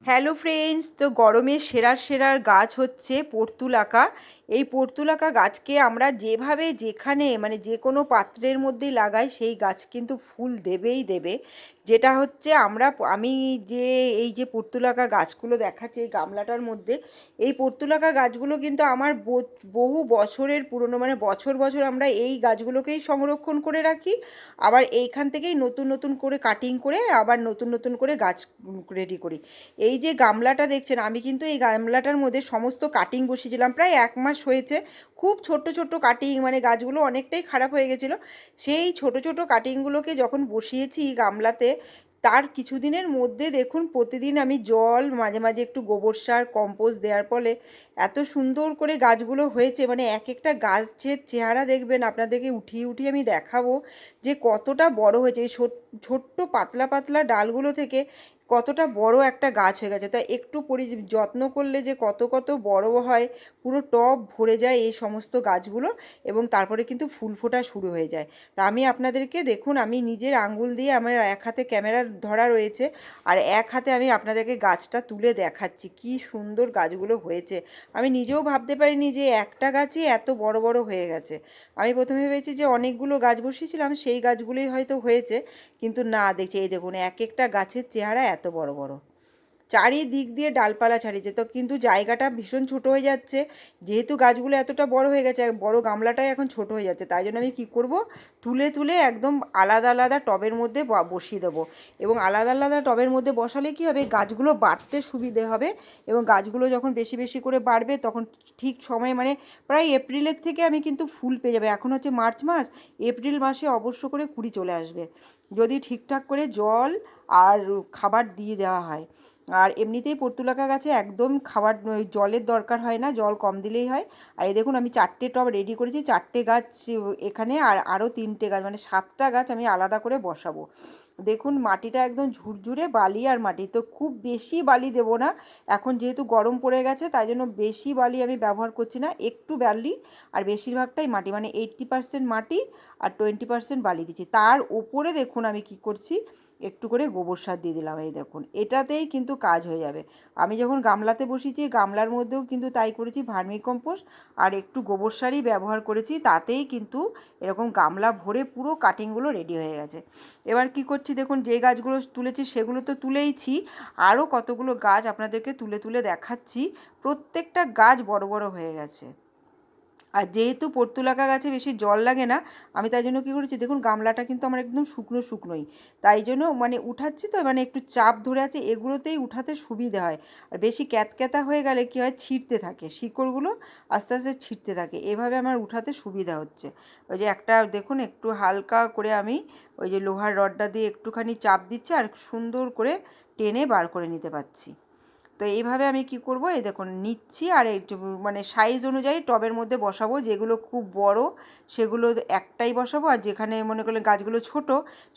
Hello friends, তো গরমের সেরার গাছ হচ্ছে পর্তুলাকা। এই পর্তুলাকা গাছকে আমরা যেভাবে যেখানে মানে যে কোনো পাত্রের মধ্যেই লাগাই সেই গাছ কিন্তু ফুল দেবেই দেবে। যেটা হচ্ছে আমি যে এই যে পর্তুলাকা গাছগুলো দেখাচ্ছি এই গামলাটার মধ্যে, এই পর্তুলাকা গাছগুলো কিন্তু আমার বহু বছরের পুরনো, মানে বছর বছর আমরা এই গাছগুলোকেই সংরক্ষণ করে রাখি। আবার এইখান থেকেই নতুন নতুন করে কাটিং করে আবার নতুন নতুন করে গাছ রেডি করি। এই যে গামলাটা দেখছেন, আমি কিন্তু এই গামলাটার মধ্যে সমস্ত কাটিং বসিয়েছিলাম, প্রায় 1 মাস হয়েছে। খুব ছোট্ট ছোট্ট কাটিং, মানে গাছগুলো অনেকটাই খারাপ হয়ে গেছিলো। সেই ছোট ছোট কাটিংগুলোকে যখন বসিয়েছি গামলাতে, তার কিছুদিনের মধ্যে দেখুন প্রতিদিন আমি জল, মাঝে মাঝে একটু গোবর সার, কম্পোস্ট দেওয়ার ফলে এত সুন্দর করে গাছগুলো হয়েছে। মানে এক একটা গাছের চেহারা দেখবেন, আপনাদেরকে উঠিয়ে উঠিয়ে আমি দেখাবো যে কতটা বড় হয়েছে। এই ছোট্ট পাতলা পাতলা ডালগুলো থেকে কতটা বড় একটা গাছ হয়ে গেছে। তা একটু যত্ন করলে যে কত কত বড় হয়, পুরো টব ভরে যায় এই সমস্ত গাছগুলো, এবং তারপরে কিন্তু ফুল ফোটা শুরু হয়ে যায়। তা আমি আপনাদেরকে দেখুন, আমি নিজের আঙ্গুল দিয়ে, আমার এক হাতে ক্যামেরা ধরা রয়েছে আর এক হাতে আমি আপনাদেরকে গাছটা তুলে দেখাচ্ছি কি সুন্দর গাছগুলো হয়েছে। আমি নিজেও ভাবতে পারিনি যে একটা গাছই এত বড় বড় হয়ে গেছে। আমি প্রথমে ভেবেছি যে অনেকগুলো গাছ বসিয়েছিলাম সেই গাছগুলোই হয়তো হয়েছে, কিন্তু না, দেখছি এই দেখুন এক একটা গাছের চেহারা এত বড় বড়, চারিদিক দিয়ে ডালপালা ছাড়িয়েছে। তো কিন্তু জায়গাটা ভীষণ ছোট হয়ে যাচ্ছে, যেহেতু গাছগুলো এতটা বড় হয়ে গেছে, বড় গামলাটাই এখন ছোট হয়ে যাচ্ছে। তাই জন্য আমি কি করব, তুলে তুলে একদম আলাদা আলাদা টবের মধ্যে বসিয়ে দেবো। এবং আলাদা আলাদা টবের মধ্যে বসালে কি হবে, গাছগুলো বাড়তে সুবিধে হবে। এবং গাছগুলো যখন বেশি বেশি করে বাড়বে তখন ঠিক সময়ে, মানে প্রায় এপ্রিলের থেকে আমি কিন্তু ফুল পেয়ে যাবে। এখন হচ্ছে মার্চ মাস, এপ্রিল মাসে অবশ্য করে কুড়ি চলে আসবে, যদি ঠিকঠাক করে জল আর খাবার দিয়ে দেওয়া হয়। আর এমনিতেই পর্তুলাকা গাছে একদম খাবার জলের দরকার হয় না, জল কম দিলেই হয়। আর এই দেখুন আমি 4টে টব রেডি করেছি, 4টে গাছ এখানে, আর আরও 3টে গাছ, মানে 7টা গাছ আমি আলাদা করে বসাবো। দেখুন মাটিটা একদম ঝুরঝুরে বালি আর মাটি, তো খুব বেশি বালি দেবো না। এখন যেহেতু গরম পড়ে গেছে তাই জন্য বেশি বালি আমি ব্যবহার করছি না, একটু বালি আর বেশিরভাগটাই মাটি, মানে 80% মাটি আর 20% বালি দিচ্ছি। তার উপরে দেখুন আমি কি করছি, একটু করে গোবর সার দিয়ে দিলাম। এই দেখুন এটাতেই কিন্তু কাজ হয়ে যাবে। আমি যখন গামলাতে বসিয়েছি গামলার মধ্যেও কিন্তু তাই করেছি, ভার্মি কম্পোস্ট আর একটু গোবর সারই ব্যবহার করেছি, তাতেই কিন্তু এরকম গামলা ভরে পুরো কাটিংগুলো রেডি হয়ে গেছে। এবার কি করছি দেখুন, যে গাছগুলো তুলেছি সেগুলো তো তুলেইছি, আরও কতগুলো গাছ আপনাদেরকে তুলে তুলে দেখাচ্ছি। প্রত্যেকটা গাছ বড় বড় হয়ে গেছে। আর যেহেতু পর্তুলাকা গাছে বেশি জল লাগে না, আমি তাই জন্য কী করেছি দেখুন, গামলাটা কিন্তু আমার একদম শুকনো শুকনোই, তাই জন্য মানে উঠাচ্ছি তো, মানে একটু চাপ ধরে আছে, এগুলোতেই উঠাতে সুবিধে হয়। আর বেশি ক্যাতক্যাতা হয়ে গেলে কী হয়, ছিঁড়তে থাকে শিকড়গুলো, আস্তে আস্তে ছিঁড়তে থাকে। এভাবে আমার উঠাতে সুবিধা হচ্ছে। ওই যে একটা দেখুন একটু হালকা করে আমি ওই যে লোহার রডটা দিয়ে একটুখানি চাপ দিচ্ছি আর সুন্দর করে টেনে বার করে নিতে পারছি। তো এইভাবে আমি কি করব, এই দেখুন নিচ্ছি আর একটু মানে সাইজ অনুযায়ী টবের মধ্যে বসাবো। যেগুলো খুব বড় সেগুলো একটাই বসাবো, আর যেখানে মনে করলে গাছগুলো ছোট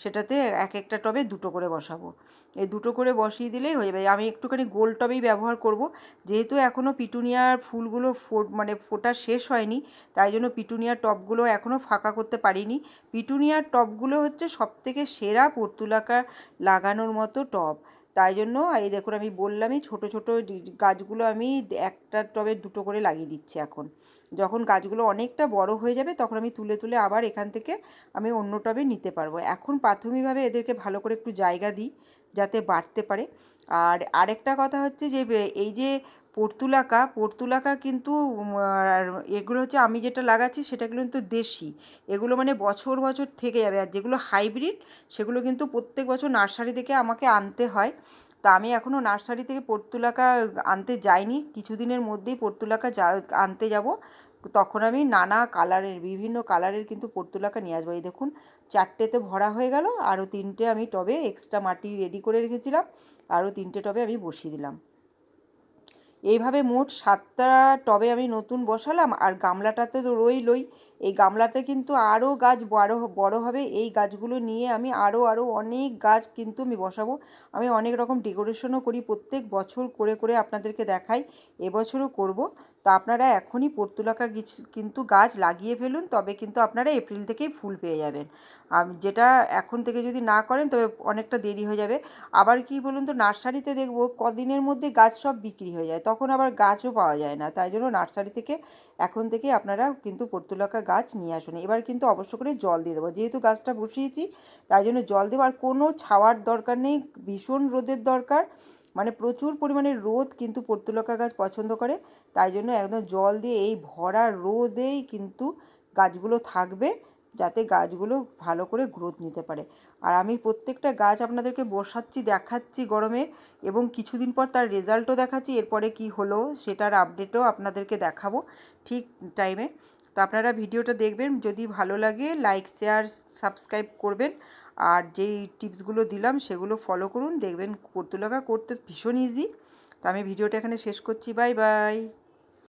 সেটাতে এক একটা টবে দুটো করে বসাবো। এই দুটো করে বসিয়ে দিলেই হয়ে যাবে। আমি একটুখানি গোল টবেই ব্যবহার করব, যেহেতু এখনও পিটুনিয়ার ফুলগুলো মানে ফোটা শেষ হয়নি, তাই জন্য পিটুনিয়ার টবগুলো এখনও ফাঁকা করতে পারিনি। পিটুনিয়ার টবগুলো হচ্ছে সবথেকে সেরা পর্তুলাকা লাগানোর মতো টব। তাই জন্য এই দেখুন আমি বললামই, ছোট ছোট গাছগুলো আমি একটা টবে দুটো করে লাগিয়ে দিচ্ছি। এখন যখন গাছগুলো অনেকটা বড় হয়ে যাবে তখন আমি তুলে তুলে আবার এখান থেকে আমি অন্য টবে নিতে পারবো। এখন প্রাথমিকভাবে এদেরকে ভালো করে একটু জায়গা দিই যাতে বাড়তে পারে। আর আরেকটা কথা হচ্ছে যে এই যে পর্তুলাকা কিন্তু আর এগুলো হচ্ছে আমি যেটা লাগাচ্ছি সেটা কিন্তু দেশি, এগুলো মানে বছর বছর থেকে যাবে। আর যেগুলো হাইব্রিড সেগুলো কিন্তু প্রত্যেক বছর নার্সারি থেকে আমাকে আনতে হয়। তা আমি এখনও নার্সারি থেকে পর্তুলাকা আনতে যাইনি, কিছুদিনের মধ্যেই পর্তুলাকা আনতে যাব। তখন আমি নানা কালারের, বিভিন্ন কালারের কিন্তু পর্তুলাকা নিয়ে আসবো। এই দেখুন 4টেতে ভরা হয়ে গেল, আরও 3টে আমি টবে এক্সট্রা মাটি রেডি করে রেখেছিলাম, আরও 3টে টবে আমি বসিয়ে দিলাম। এইভাবে মোট 7টা টবে আমি নতুন বসালাম, আর গামলাটাতে তো রইলই। এই গামলাতে কিন্তু আরও গাছ বড় বড় হবে, এই গাছগুলো নিয়ে আমি আরও অনেক গাছ কিন্তু আমি বসাবো। আমি অনেক রকম ডেকোরেশনও করি, প্রত্যেক বছর করে করে আপনাদেরকে দেখাই, এবছরও করব। তো আপনারা এখনই পর্তুলাকা কিন্তু গাছ লাগিয়ে ফেলুন, তবে কিন্তু আপনারা এপ্রিল থেকেই ফুল পেয়ে যাবেন। যেটা এখন থেকে যদি না করেন তবে অনেকটা দেরি হয়ে যাবে। আবার কি বলুন তো, নার্সারিতে দেখব কদিনের মধ্যে গাছ সব বিক্রি হয়ে যায়, তখন আবার গাছও পাওয়া যায় না। তাই জন্য নার্সারি থেকে এখন থেকে আপনারা কিন্তু পর্তুলাকা গাছ নিয়ে আসুন। এবার কিন্তু অবশ্য করে জল দিয়ে দেবো, যেহেতু গাছটা বসিয়েছি তাই জন্য জল দেবো। আর কোনো ছাওয়ার দরকার নেই, ভীষণ রোদের দরকার, মানে প্রচুর পরিমাণে রোদ কিন্তু পর্তুলাকা গাছ পছন্দ করে। তাই জন্য একদম জল দিয়ে এই ভরা রোদেই কিন্তু গাছগুলো থাকবে, যাতে গাছগুলো ভালো করে গ্রোথ নিতে পারে। আর আমি প্রত্যেকটা গাছ আপনাদেরকে বসাচ্ছি, দেখাচ্ছি গরমে, এবং কিছুদিন পর তার রেজাল্টও দেখাচ্ছি, এরপরে কি হলো সেটার আপডেটও আপনাদেরকে দেখাবো ঠিক টাইমে। তো আপনারা ভিডিওটা দেখবেন, যদি ভালো লাগে লাইক শেয়ার সাবস্ক্রাইব করবেন, আর যেই টিপসগুলো দিলাম সেগুলো ফলো করুন, দেখবেন পর্তুলাকা করতে ভীষণ ইজি। তো আমি ভিডিওটা এখানে শেষ করছি, বাই বাই।